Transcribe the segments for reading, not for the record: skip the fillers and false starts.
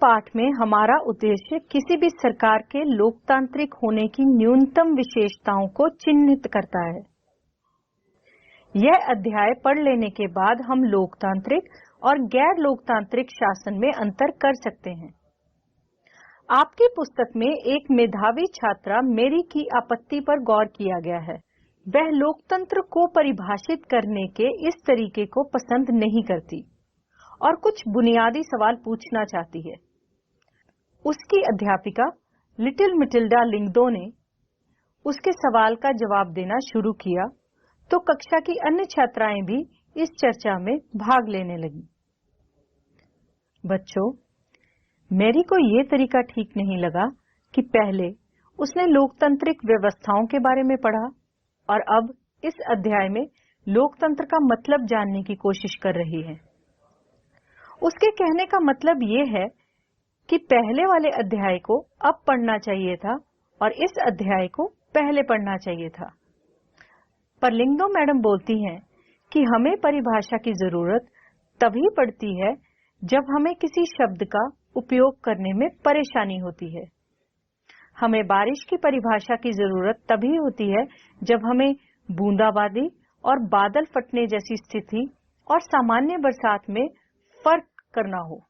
पाठ में हमारा उद्देश्य किसी भी सरकार के लोकतांत्रिक होने की न्यूनतम विशेषताओं को चिन्हित करता है। यह अध्याय पढ़ लेने के बाद हम लोकतांत्रिक और गैर लोकतांत्रिक शासन में अंतर कर सकते हैं। आपकी पुस्तक में एक मेधावी छात्रा मेरी की आपत्ति पर गौर किया गया है। वह लोकतंत्र को परिभाषित करने के इस तरीके को पसंद नहीं करती और कुछ बुनियादी सवाल पूछना चाहती है। उसकी अध्यापिका लिटिल मिटिल्डा लिंगदो ने उसके सवाल का जवाब देना शुरू किया तो कक्षा की अन्य छात्राएं भी इस चर्चा में भाग लेने लगी। बच्चों, मैरी को यह तरीका ठीक नहीं लगा कि पहले उसने लोकतांत्रिक व्यवस्थाओं के बारे में पढ़ा और अब इस अध्याय में लोकतंत्र का मतलब जानने की कोशिश कर रही है। उसके कहने का मतलब ये है कि पहले वाले अध्याय को अब पढ़ना चाहिए था और इस अध्याय को पहले पढ़ना चाहिए था। पर लिंगदो मैडम बोलती हैं कि हमें परिभाषा की जरूरत तभी पड़ती है जब हमें किसी शब्द का उपयोग करने में परेशानी होती है। हमें बारिश की परिभाषा की जरूरत तभी होती है जब हमें बूंदाबांदी और बादल फटने जैसी स्थिति और सामान्य बरसात में फर्क करना हो।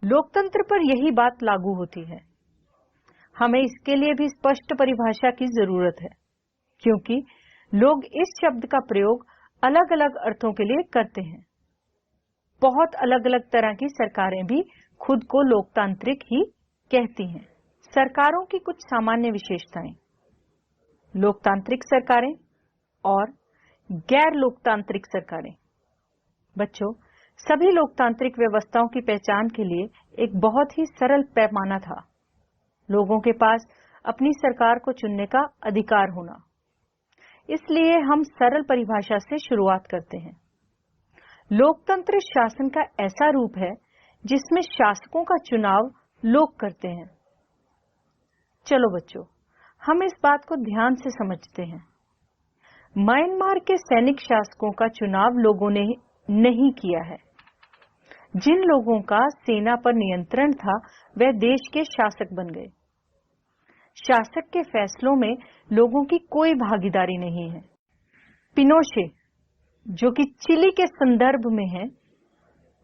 लोकतंत्र पर यही बात लागू होती है। हमें इसके लिए भी स्पष्ट परिभाषा की जरूरत है, क्योंकि लोग इस शब्द का प्रयोग अलग अलग अर्थों के लिए करते हैं। बहुत अलग अलग तरह की सरकारें भी खुद को लोकतांत्रिक ही कहती हैं। सरकारों की कुछ सामान्य विशेषताएं: लोकतांत्रिक सरकारें और गैर लोकतांत्रिक सरकारें। बच्चों, सभी लोकतांत्रिक व्यवस्थाओं की पहचान के लिए एक बहुत ही सरल पैमाना था: लोगों के पास अपनी सरकार को चुनने का अधिकार होना। इसलिए हम सरल परिभाषा से शुरुआत करते हैं। लोकतंत्र शासन का ऐसा रूप है जिसमें शासकों का चुनाव लोग करते हैं। चलो बच्चों, हम इस बात को ध्यान से समझते हैं। म्यांमार के सैनिक शासकों का चुनाव लोगों ने नहीं किया है। जिन लोगों का सेना पर नियंत्रण था वे देश के शासक बन गए। शासक के फैसलों में लोगों की कोई भागीदारी नहीं है। पिनोशे, जो कि चिली के संदर्भ में है,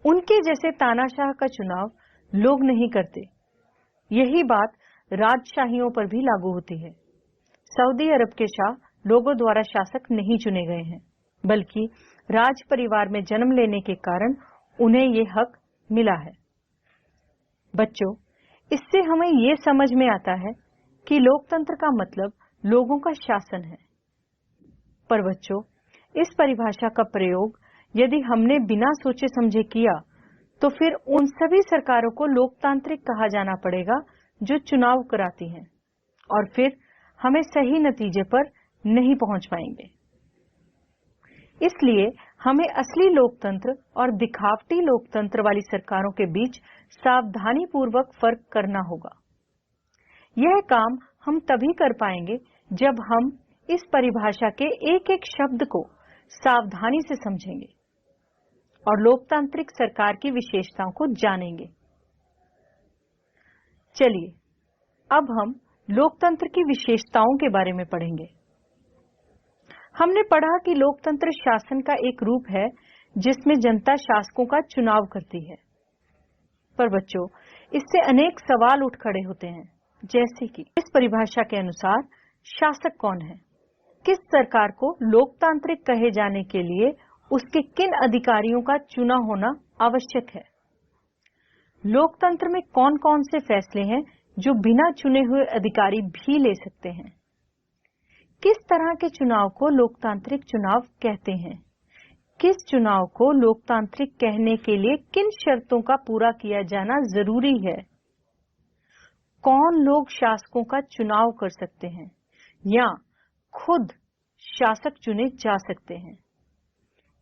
उनके जैसे तानाशाह का चुनाव लोग नहीं करते। यही बात राजशाहियों पर भी लागू होती है। सऊदी अरब के शाह लोगों द्वारा शासक नहीं चुने गए हैं, बल्कि राज परिवार में जन्म लेने के कारण उन्हें ये हक मिला है। बच्चों, इससे हमें ये समझ में आता है कि लोकतंत्र का मतलब लोगों का शासन है। पर बच्चों, इस परिभाषा का प्रयोग यदि हमने बिना सोचे समझे किया तो फिर उन सभी सरकारों को लोकतांत्रिक कहा जाना पड़ेगा जो चुनाव कराती हैं, और फिर हमें सही नतीजे पर नहीं पहुंच पाएंगे। इसलिए हमें असली लोकतंत्र और दिखावटी लोकतंत्र वाली सरकारों के बीच सावधानी पूर्वक फर्क करना होगा। यह काम हम तभी कर पाएंगे जब हम इस परिभाषा के एक एक शब्द को सावधानी से समझेंगे और लोकतांत्रिक सरकार की विशेषताओं को जानेंगे। चलिए, अब हम लोकतंत्र की विशेषताओं के बारे में पढ़ेंगे। हमने पढ़ा कि लोकतंत्र शासन का एक रूप है जिसमें जनता शासकों का चुनाव करती है। पर बच्चों, इससे अनेक सवाल उठ खड़े होते हैं, जैसे कि इस परिभाषा के अनुसार शासक कौन है? किस सरकार को लोकतांत्रिक कहे जाने के लिए उसके किन अधिकारियों का चुना होना आवश्यक है? लोकतंत्र में कौन कौन से फैसले हैं जो बिना चुने हुए अधिकारी भी ले सकते हैं? किस तरह के चुनाव को लोकतांत्रिक चुनाव कहते हैं? किस चुनाव को लोकतांत्रिक कहने के लिए किन शर्तों का पूरा किया जाना जरूरी है? कौन लोग शासकों का चुनाव कर सकते हैं या खुद शासक चुने जा सकते हैं?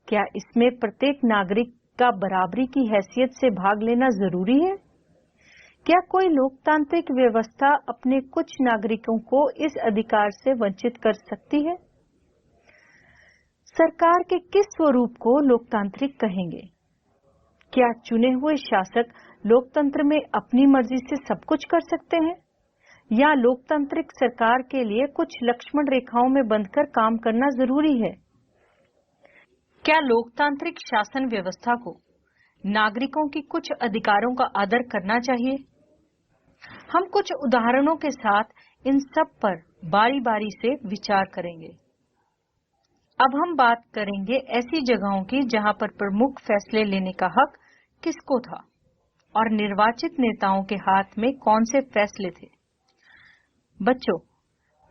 क्या इसमें प्रत्येक नागरिक का बराबरी की हैसियत से भाग लेना जरूरी है? क्या कोई लोकतांत्रिक व्यवस्था अपने कुछ नागरिकों को इस अधिकार से वंचित कर सकती है? सरकार के किस स्वरूप को लोकतांत्रिक कहेंगे? क्या चुने हुए शासक लोकतंत्र में अपनी मर्जी से सब कुछ कर सकते हैं, या लोकतांत्रिक सरकार के लिए कुछ लक्ष्मण रेखाओं में बंधकर काम करना जरूरी है? क्या लोकतांत्रिक शासन व्यवस्था को नागरिकों की कुछ अधिकारों का आदर करना चाहिए? हम कुछ उदाहरणों के साथ इन सब पर बारी बारी से विचार करेंगे। अब हम बात करेंगे ऐसी जगहों की जहां पर प्रमुख फैसले लेने का हक किसको था और निर्वाचित नेताओं के हाथ में कौन से फैसले थे। बच्चों,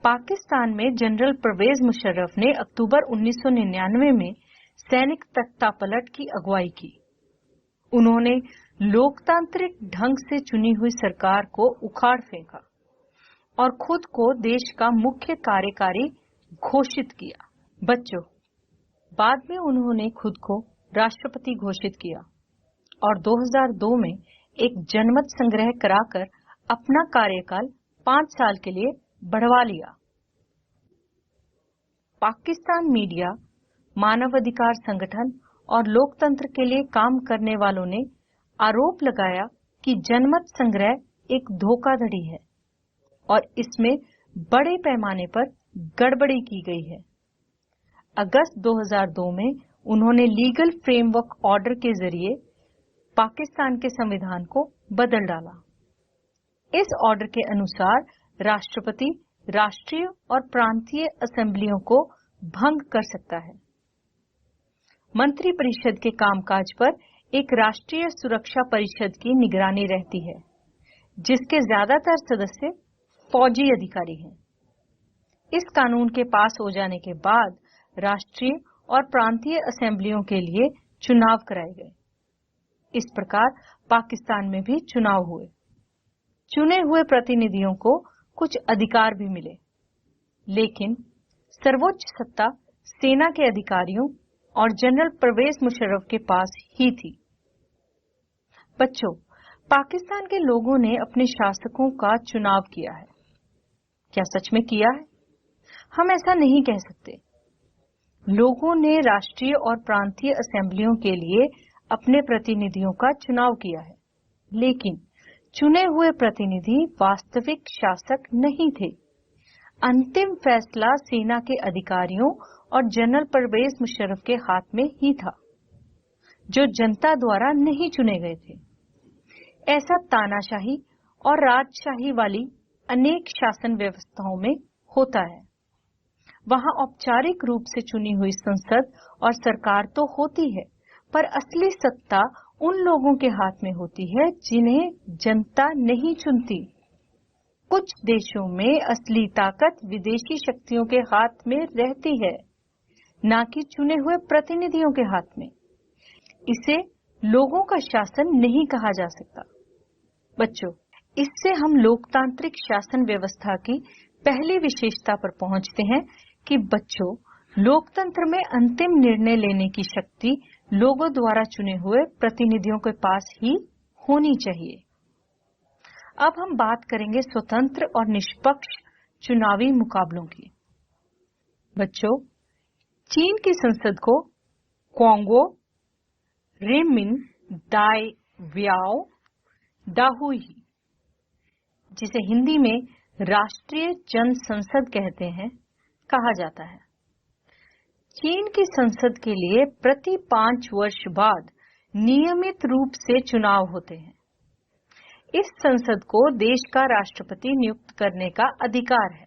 पाकिस्तान में जनरल परवेज मुशर्रफ ने अक्टूबर 1999 में सैनिक तख्तापलट की अगुवाई की। उन्होंने लोकतांत्रिक ढंग से चुनी हुई सरकार को उखाड़ फेंका और खुद को देश का मुख्य कार्यकारी घोषित किया। बच्चों, बाद में उन्होंने खुद को राष्ट्रपति घोषित किया और 2002 में एक जनमत संग्रह कराकर अपना कार्यकाल 5 साल के लिए बढ़वा लिया। पाकिस्तान मीडिया, मानवाधिकार संगठन और लोकतंत्र के लिए काम करने वालों ने आरोप लगाया कि जनमत संग्रह एक धोखाधड़ी है और इसमें बड़े पैमाने पर गड़बड़ी की गई है। अगस्त 2002 में उन्होंने लीगल फ्रेमवर्क ऑर्डर के जरिए पाकिस्तान के संविधान को बदल डाला। इस ऑर्डर के अनुसार राष्ट्रपति राष्ट्रीय और प्रांतीय असेंबलियों को भंग कर सकता है। मंत्री परिषद के कामकाज पर एक राष्ट्रीय सुरक्षा परिषद की निगरानी रहती है, जिसके ज्यादातर सदस्य फौजी अधिकारी हैं। इस कानून के पास हो जाने के बाद राष्ट्रीय और प्रांतीय असेंबलियों के लिए चुनाव कराए गए। इस प्रकार पाकिस्तान में भी चुनाव हुए। चुने हुए प्रतिनिधियों को कुछ अधिकार भी मिले, लेकिन सर्वोच्च सत्ता सेना के अधिकारियों और जनरल परवेज मुशर्रफ के पास ही थी। बच्चों, पाकिस्तान के लोगों ने अपने शासकों का चुनाव किया है। क्या सच में किया है? हम ऐसा नहीं कह सकते। लोगों ने राष्ट्रीय और प्रांतीय असेंबलियों के लिए अपने प्रतिनिधियों का चुनाव किया है, लेकिन चुने हुए प्रतिनिधि वास्तविक शासक नहीं थे। अंतिम फैसला सेना के अधिकारियों और जनरल परवेज मुशर्रफ के हाथ में ही था, जो जनता द्वारा नहीं चुने गए थे। ऐसा तानाशाही और राजशाही वाली अनेक शासन व्यवस्थाओं में होता है। वहां औपचारिक रूप से चुनी हुई संसद और सरकार तो होती है, पर असली सत्ता उन लोगों के हाथ में होती है जिन्हें जनता नहीं चुनती। कुछ देशों में असली ताकत विदेशी शक्तियों के हाथ में रहती है, ना कि चुने हुए प्रतिनिधियों के हाथ में। इसे लोगों का शासन नहीं कहा जा सकता। बच्चों, इससे हम लोकतांत्रिक शासन व्यवस्था की पहली विशेषता पर पहुंचते हैं कि बच्चों, लोकतंत्र में अंतिम निर्णय लेने की शक्ति लोगों द्वारा चुने हुए प्रतिनिधियों के पास ही होनी चाहिए। अब हम बात करेंगे स्वतंत्र और निष्पक्ष चुनावी मुकाबलों की। बच्चों, चीन की संसद को क्वांगो रेमिन दाई व्याओ दाहुई, जिसे हिंदी में राष्ट्रीय जन संसद कहते हैं, कहा जाता है। चीन की संसद के लिए प्रति 5 वर्ष बाद नियमित रूप से चुनाव होते हैं। इस संसद को देश का राष्ट्रपति नियुक्त करने का अधिकार है।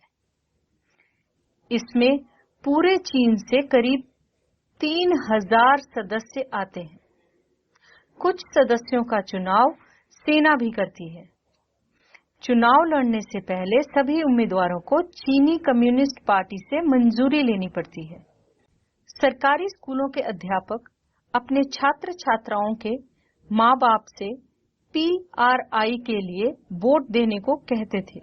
इसमें पूरे चीन से करीब 3000 सदस्य आते हैं। कुछ सदस्यों का चुनाव सेना भी करती है। चुनाव लड़ने से पहले सभी उम्मीदवारों को चीनी कम्युनिस्ट पार्टी से मंजूरी लेनी पड़ती है। सरकारी स्कूलों के अध्यापक अपने छात्र छात्राओं के माँ बाप से PRI के लिए वोट देने को कहते थे।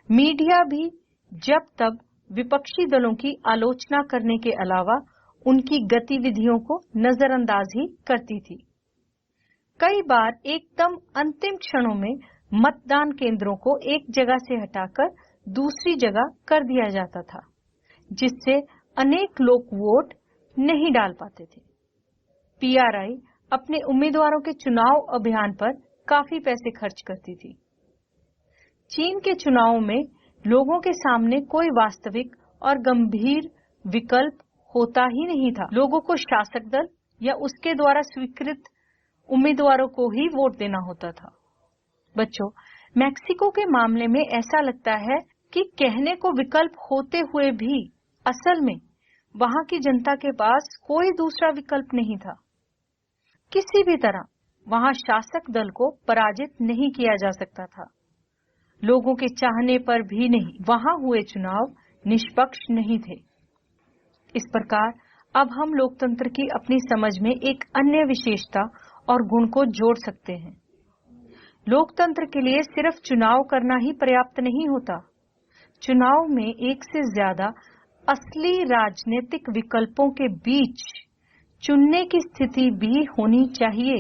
मीडिया भी जब तब विपक्षी दलों की आलोचना करने के अलावा उनकी गतिविधियों को नजरअंदाज ही करती थी। कई बार एकदम अंतिम क्षणों में मतदान केंद्रों को एक जगह से हटाकर दूसरी जगह कर दिया जाता था, जिससे अनेक लोग वोट नहीं डाल पाते थे। PRI अपने उम्मीदवारों के चुनाव अभियान पर काफी पैसे खर्च करती थी। चीन के चुनाव में लोगों के सामने कोई वास्तविक और गंभीर विकल्प होता ही नहीं था। लोगों को शासक दल या उसके द्वारा स्वीकृत उम्मीदवारों को ही वोट देना होता था। बच्चों, मैक्सिको के मामले में ऐसा लगता है कि कहने को विकल्प होते हुए भी असल में वहां की जनता के पास कोई दूसरा विकल्प नहीं था। किसी भी तरह वहां शासक दल को पराजित नहीं किया जा सकता था। लोगों के चाहने पर भी नहीं। वहां हुए चुनाव निष्पक्ष नहीं थे। इस प्रकार अब हम लोकतंत्र की अपनी समझ में एक अन्य विशेषता और गुण को जोड़ सकते हैं। लोकतंत्र के लिए सिर्फ चुनाव करना ही पर्याप्त नहीं होता। चुनाव में एक से ज्यादा असली राजनीतिक विकल्पों के बीच चुनने की स्थिति भी होनी चाहिए।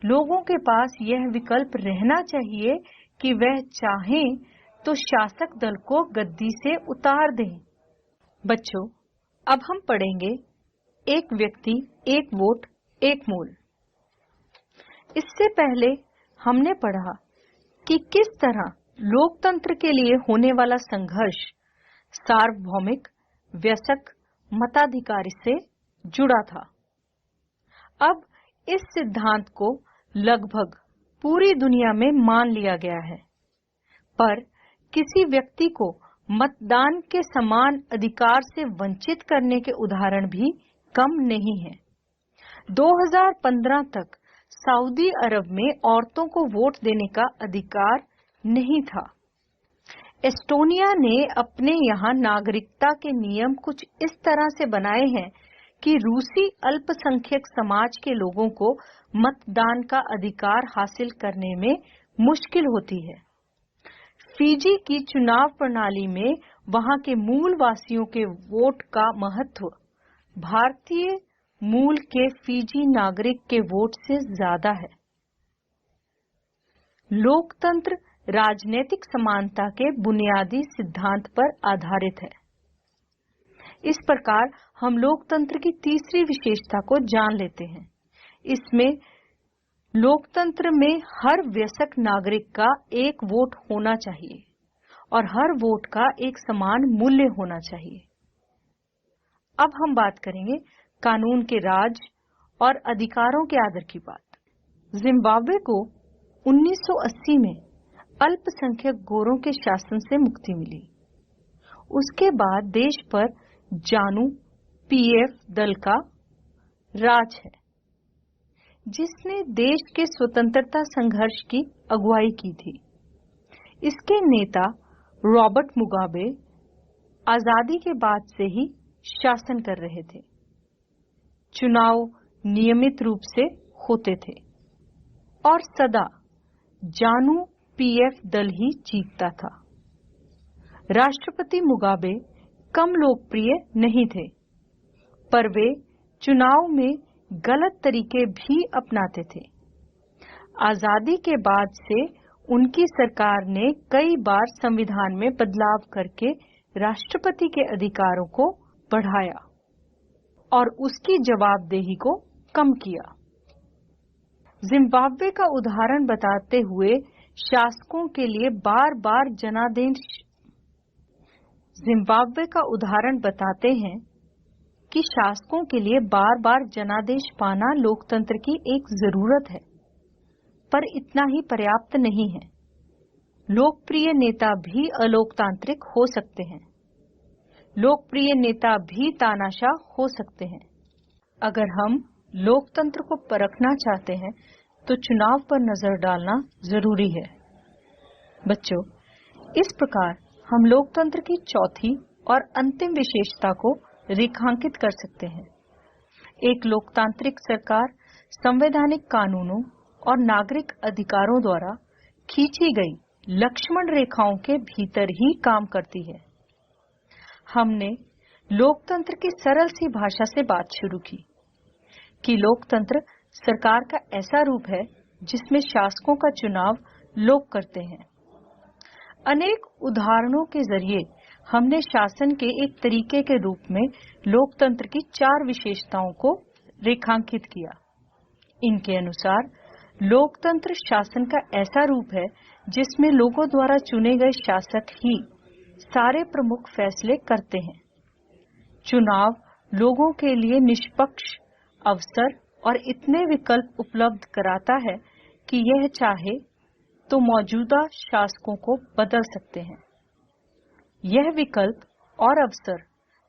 लोगों के पास यह विकल्प रहना चाहिए कि वह चाहें तो शासक दल को गद्दी से उतार दें। बच्चों, अब हम पढ़ेंगे एक व्यक्ति एक वोट एक मूल। इससे पहले हमने पढ़ा कि किस तरह लोकतंत्र के लिए होने वाला संघर्ष सार्वभौमिक वयस्क मताधिकार से जुड़ा था। अब इस सिद्धांत को लगभग पूरी दुनिया में मान लिया गया है, पर किसी व्यक्ति को मतदान के समान अधिकार से वंचित करने के उदाहरण भी कम नहीं हैं। 2015 तक सऊदी अरब में औरतों को वोट देने का अधिकार नहीं था। एस्टोनिया ने अपने यहाँ नागरिकता के नियम कुछ इस तरह से बनाए हैं कि रूसी अल्पसंख्यक समाज के लोगों को मतदान का अधिकार हासिल करने में मुश्किल होती है। फिजी की चुनाव प्रणाली में वहां के मूल वासियों के वोट का महत्व भारतीय मूल के फिजी नागरिक के वोट से ज्यादा है। लोकतंत्र राजनीतिक समानता के बुनियादी सिद्धांत पर आधारित है। इस प्रकार हम लोकतंत्र की तीसरी विशेषता को जान लेते हैं। इसमें लोकतंत्र में हर वयस्क नागरिक का एक वोट होना चाहिए और हर वोट का एक समान मूल्य होना चाहिए। अब हम बात करेंगे कानून के राज और अधिकारों के आदर की बात। जिम्बाब्वे को 1980 में अल्पसंख्यक गोरों के शासन से मुक्ति मिली। उसके बाद देश पर जानू पीएफ दल का राज है, जिसने देश के स्वतंत्रता संघर्ष की अगुवाई की थी। इसके नेता रॉबर्ट मुगाबे आजादी के बाद से ही शासन कर रहे थे। चुनाव नियमित रूप से होते थे और सदा जानू पीएफ दल ही जीतता था। राष्ट्रपति मुगाबे कम लोकप्रिय नहीं थे, पर वे चुनाव में गलत तरीके भी अपनाते थे। आजादी के बाद से उनकी सरकार ने कई बार संविधान में बदलाव करके राष्ट्रपति के अधिकारों को बढ़ाया और उसकी जवाबदेही को कम किया। जिम्बाब्वे का उदाहरण बताते हुए शासकों के लिए बार बार जिम्बाब्वे का उदाहरण बताते हैं कि शासकों के लिए बार बार जनादेश पाना लोकतंत्र की एक जरूरत है, पर इतना ही पर्याप्त नहीं है। लोकप्रिय नेता भी अलोकतांत्रिक हो सकते हैं। लोकप्रिय नेता भी तानाशाह हो सकते हैं। अगर हम लोकतंत्र को परखना चाहते हैं तो चुनाव पर नजर डालना जरूरी है। बच्चों, इस प्रकार हम लोकतंत्र की चौथी और अंतिम विशेषता को रेखांकित कर सकते हैं। एक लोकतांत्रिक सरकार संवैधानिक कानूनों और नागरिक अधिकारों द्वारा खींची गई लक्ष्मण रेखाओं के भीतर ही काम करती है। हमने लोकतंत्र की सरल सी भाषा से बात शुरू की कि लोकतंत्र सरकार का ऐसा रूप है जिसमें शासकों का चुनाव लोग करते हैं। अनेक उदाहरणों के जरिए हमने शासन के एक तरीके के रूप में लोकतंत्र की 4 विशेषताओं को रेखांकित किया। इनके अनुसार लोकतंत्र शासन का ऐसा रूप है जिसमें लोगों द्वारा चुने गए शासक ही सारे प्रमुख फैसले करते हैं। चुनाव लोगों के लिए निष्पक्ष अवसर और इतने विकल्प उपलब्ध कराता है कि यह चाहे तो मौजूदा शासकों को बदल सकते हैं। यह विकल्प और अवसर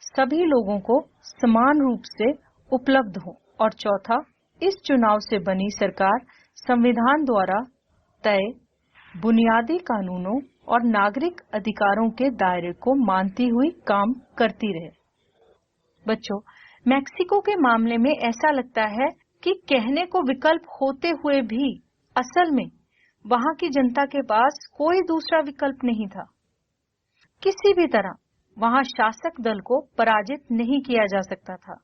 सभी लोगों को समान रूप से उपलब्ध हो। और चौथा, इस चुनाव से बनी सरकार संविधान द्वारा तय बुनियादी कानूनों और नागरिक अधिकारों के दायरे को मानती हुई काम करती रहे। बच्चों, मैक्सिको के मामले में ऐसा लगता है कि कहने को विकल्प होते हुए भी असल में वहां की जनता के पास कोई दूसरा विकल्प नहीं था। किसी भी तरह वहां शासक दल को पराजित नहीं किया जा सकता था,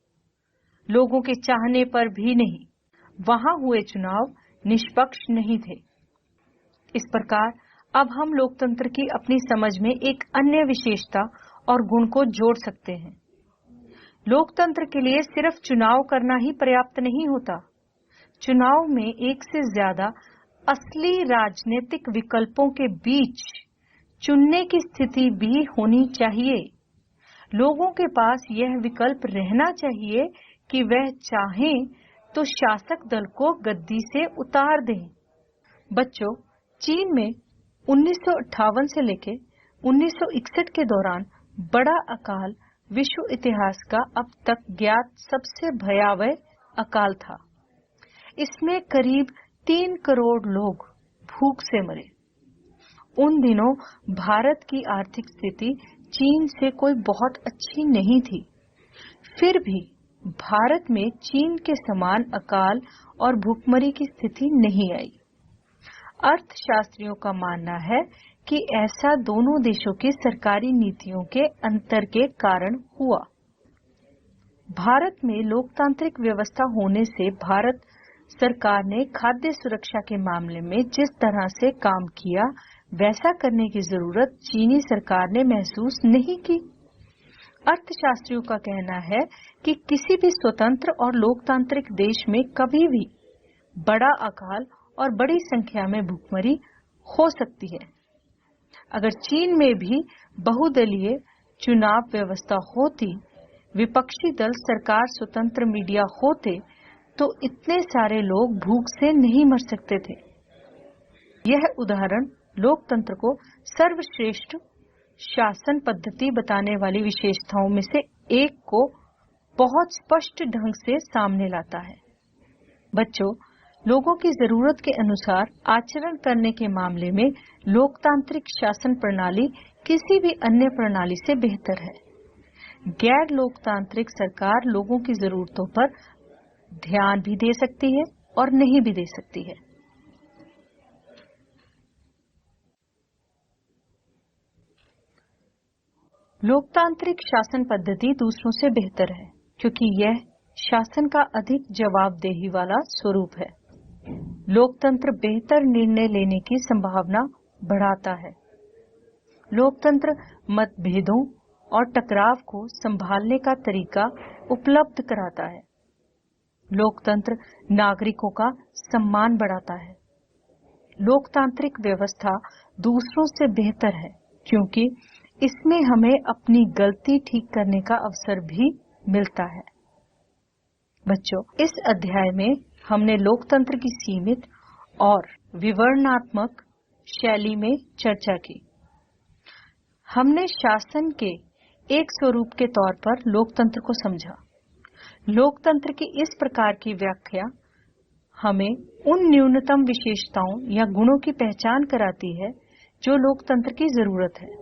लोगों के चाहने पर भी नहीं। वहां हुए चुनाव निष्पक्ष नहीं थे। इस प्रकार अब हम लोकतंत्र की अपनी समझ में एक अन्य विशेषता और गुण को जोड़ सकते हैं। लोकतंत्र के लिए सिर्फ चुनाव करना ही पर्याप्त नहीं होता। चुनाव में एक से ज्यादा असली राजनीतिक विकल्पों के बीच चुनने की स्थिति भी होनी चाहिए। लोगों के पास यह विकल्प रहना चाहिए कि वह चाहें तो शासक दल को गद्दी से उतार दें। बच्चों, चीन में 1958 से लेकर 1961 के दौरान बड़ा अकाल विश्व इतिहास का अब तक ज्ञात सबसे भयावह अकाल था। इसमें करीब 3 करोड़ लोग भूख से मरे। उन दिनों भारत की आर्थिक स्थिति चीन से कोई बहुत अच्छी नहीं थी। फिर भी भारत में चीन के समान अकाल और भूखमरी की स्थिति नहीं आई। अर्थशास्त्रियों का मानना है कि ऐसा दोनों देशों की सरकारी नीतियों के अंतर के कारण हुआ। भारत में लोकतांत्रिक व्यवस्था होने से भारत सरकार ने खाद्य सुरक्षा के मामले में जिस तरह से काम किया वैसा करने की जरूरत चीनी सरकार ने महसूस नहीं की। अर्थशास्त्रियों का कहना है कि किसी भी स्वतंत्र और लोकतांत्रिक देश में कभी भी बड़ा अकाल और बड़ी संख्या में भूखमरी हो सकती है। अगर चीन में भी बहुदलीय चुनाव व्यवस्था होती, विपक्षी दल सरकार, स्वतंत्र मीडिया होते, तो इतने सारे लोग भूख से नहीं मर सकते थे। यह उदाहरण लोकतंत्र को सर्वश्रेष्ठ शासन पद्धति बताने वाली विशेषताओं में से एक को बहुत स्पष्ट ढंग से सामने लाता है। बच्चों, लोगों की जरूरत के अनुसार आचरण करने के मामले में लोकतांत्रिक शासन प्रणाली किसी भी अन्य प्रणाली से बेहतर है। गैर लोकतांत्रिक सरकार लोगों की जरूरतों पर ध्यान भी दे सकती है और नहीं भी दे सकती है। लोकतांत्रिक शासन पद्धति दूसरों से बेहतर है क्योंकि यह शासन का अधिक जवाबदेही वाला स्वरूप है। लोकतंत्र बेहतर निर्णय लेने की संभावना बढ़ाता है। लोकतंत्र मतभेदों और टकराव को संभालने का तरीका उपलब्ध कराता है। लोकतंत्र नागरिकों का सम्मान बढ़ाता है। लोकतांत्रिक व्यवस्था दूसरों से बेहतर है क्योंकि इसमें हमें अपनी गलती ठीक करने का अवसर भी मिलता है। बच्चों, इस अध्याय में हमने लोकतंत्र की सीमित और विवरणात्मक शैली में चर्चा की। हमने शासन के एक स्वरूप के तौर पर लोकतंत्र को समझा। लोकतंत्र की इस प्रकार की व्याख्या हमें उन न्यूनतम विशेषताओं या गुणों की पहचान कराती है जो लोकतंत्र की जरूरत है।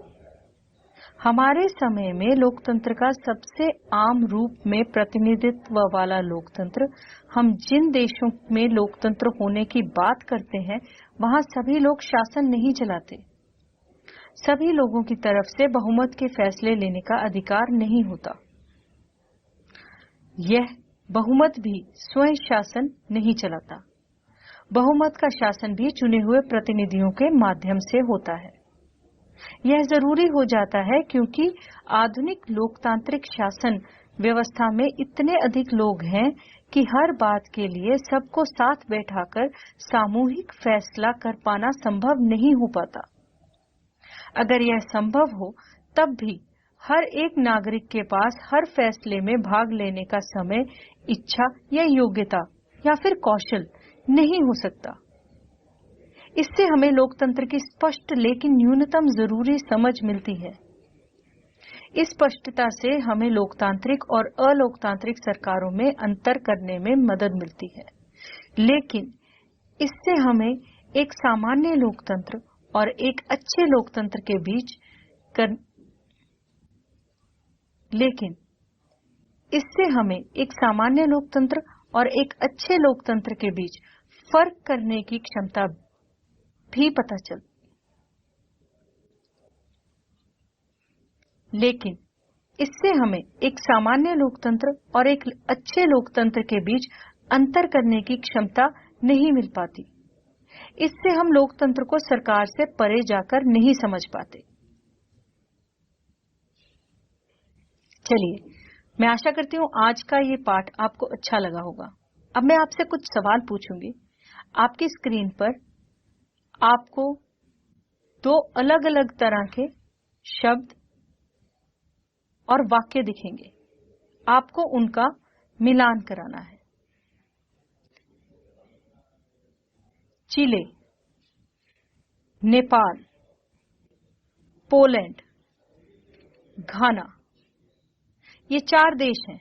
हमारे समय में लोकतंत्र का सबसे आम रूप में प्रतिनिधित्व वाला लोकतंत्र, हम जिन देशों में लोकतंत्र होने की बात करते हैं वहां सभी लोग शासन नहीं चलाते। सभी लोगों की तरफ से बहुमत के फैसले लेने का अधिकार नहीं होता। यह बहुमत भी स्वयं शासन नहीं चलाता। बहुमत का शासन भी चुने हुए प्रतिनिधियों के माध्यम से होता है। यह जरूरी हो जाता है क्योंकि आधुनिक लोकतांत्रिक शासन व्यवस्था में इतने अधिक लोग हैं कि हर बात के लिए सबको साथ बैठाकर सामूहिक फैसला कर पाना संभव नहीं हो पाता। अगर यह संभव हो तब भी हर एक नागरिक के पास हर फैसले में भाग लेने का समय, इच्छा या योग्यता या फिर कौशल नहीं हो सकता। इससे हमें लोकतंत्र की स्पष्ट लेकिन न्यूनतम जरूरी समझ मिलती है। इस स्पष्टता से हमें लोकतांत्रिक और अलोकतांत्रिक सरकारों में अंतर करने में मदद मिलती है, लेकिन इससे हमें एक सामान्य लोकतंत्र और एक अच्छे लोकतंत्र के बीच फर्क करने की क्षमता भी पता चल लेकिन इससे हमें एक सामान्य लोकतंत्र और एक अच्छे लोकतंत्र के बीच अंतर करने की क्षमता नहीं मिल पाती। इससे हम लोकतंत्र को सरकार से परे जाकर नहीं समझ पाते। चलिए, मैं आशा करती हूँ आज का ये पाठ आपको अच्छा लगा होगा। अब मैं आपसे कुछ सवाल पूछूंगी। आपकी स्क्रीन पर आपको दो अलग अलग तरह के शब्द और वाक्य दिखेंगे। आपको उनका मिलान कराना है। चिले, नेपाल, पोलैंड, घाना, ये 4 देश हैं।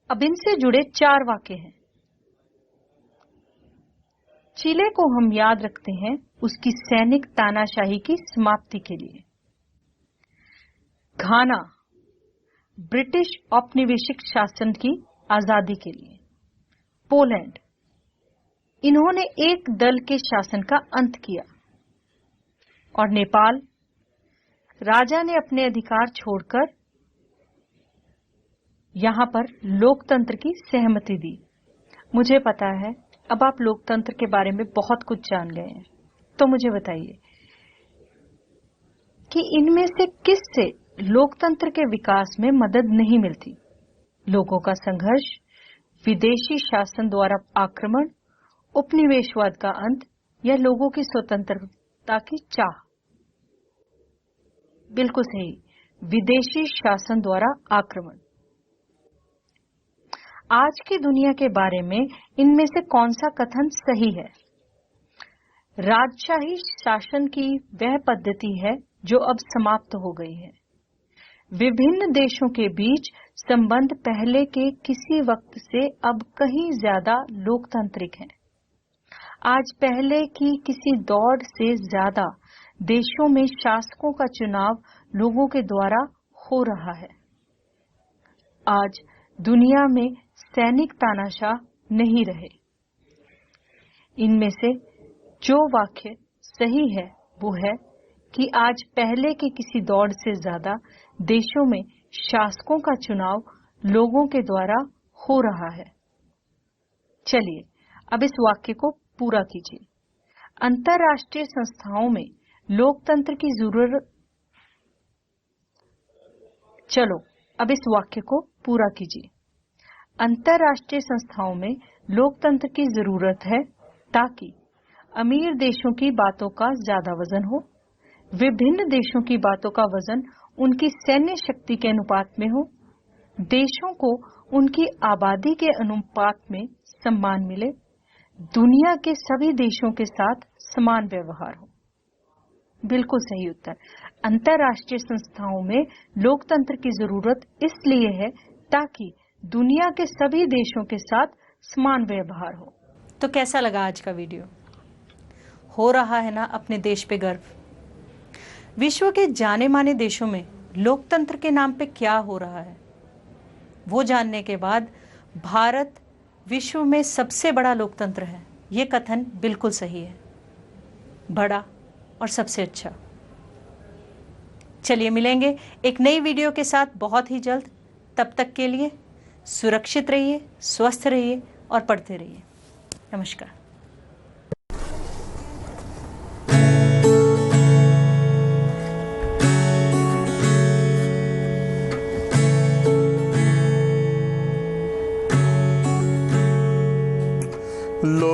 अब इनसे जुड़े 4 वाक्य हैं। चिले को हम याद रखते हैं उसकी सैनिक तानाशाही की समाप्ति के लिए। घाना ब्रिटिश औपनिवेशिक शासन की आजादी के लिए। पोलैंड, इन्होंने एक दल के शासन का अंत किया। और नेपाल, राजा ने अपने अधिकार छोड़कर यहां पर लोकतंत्र की सहमति दी। मुझे पता है अब आप लोकतंत्र के बारे में बहुत कुछ जान गए हैं, तो मुझे बताइए कि इनमें से किससे लोकतंत्र के विकास में मदद नहीं मिलती? लोगों का संघर्ष, विदेशी शासन द्वारा आक्रमण, उपनिवेशवाद का अंत या लोगों की स्वतंत्रता की चाह? बिल्कुल सही, विदेशी शासन द्वारा आक्रमण। आज की दुनिया के बारे में इनमें से कौन सा कथन सही है? राजशाही शासन की वह पद्धति है जो अब समाप्त हो गई है। विभिन्न देशों के बीच संबंध पहले के किसी वक्त से अब कहीं ज्यादा लोकतांत्रिक हैं। आज पहले की किसी दौड़ से ज्यादा देशों में शासकों का चुनाव लोगों के द्वारा हो रहा है। आज दुनिया में सैनिक तानाशाह नहीं रहे। इनमें से जो वाक्य सही है वो है कि आज पहले के किसी दौड़ से ज्यादा देशों में शासकों का चुनाव लोगों के द्वारा हो रहा है। चलिए अब इस वाक्य को पूरा कीजिए। अंतर्राष्ट्रीय संस्थाओं में लोकतंत्र की जरूरत। चलो अब इस वाक्य को पूरा कीजिए। अंतर्राष्ट्रीय संस्थाओं में लोकतंत्र की जरूरत है ताकि अमीर देशों की बातों का ज्यादा वजन हो, विभिन्न देशों की बातों का वजन उनकी सैन्य शक्ति के अनुपात में हो, देशों को उनकी आबादी के अनुपात में सम्मान मिले, दुनिया के सभी देशों के साथ समान व्यवहार हो। बिल्कुल सही उत्तर। अंतर्राष्ट्रीय संस्थाओं में लोकतंत्र की जरूरत इसलिए है ताकि दुनिया के सभी देशों के साथ समान व्यवहार हो। तो कैसा लगा आज का वीडियो? हो रहा है ना अपने देश पे गर्व? विश्व के जाने माने देशों में लोकतंत्र के नाम पे क्या हो रहा है वो जानने के बाद भारत विश्व में सबसे बड़ा लोकतंत्र है, ये कथन बिल्कुल सही है। बड़ा और सबसे अच्छा। चलिए मिलेंगे एक नई वीडियो के साथ बहुत ही जल्द। तब तक के लिए सुरक्षित रहिए, स्वस्थ रहिए और पढ़ते रहिए। नमस्कार।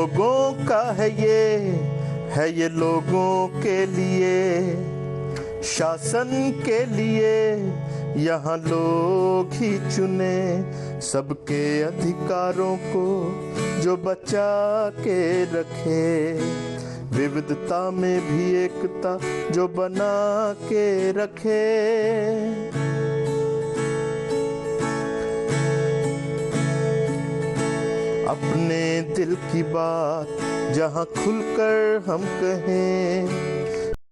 लोगों का है ये लोगों के लिए, शासन के लिए यहाँ लोग ही चुने, सबके अधिकारों को जो बचा के रखे, विविधता में भी एकता जो बना के रखे। अपने दिल की बात जहाँ खुलकर हम कहें,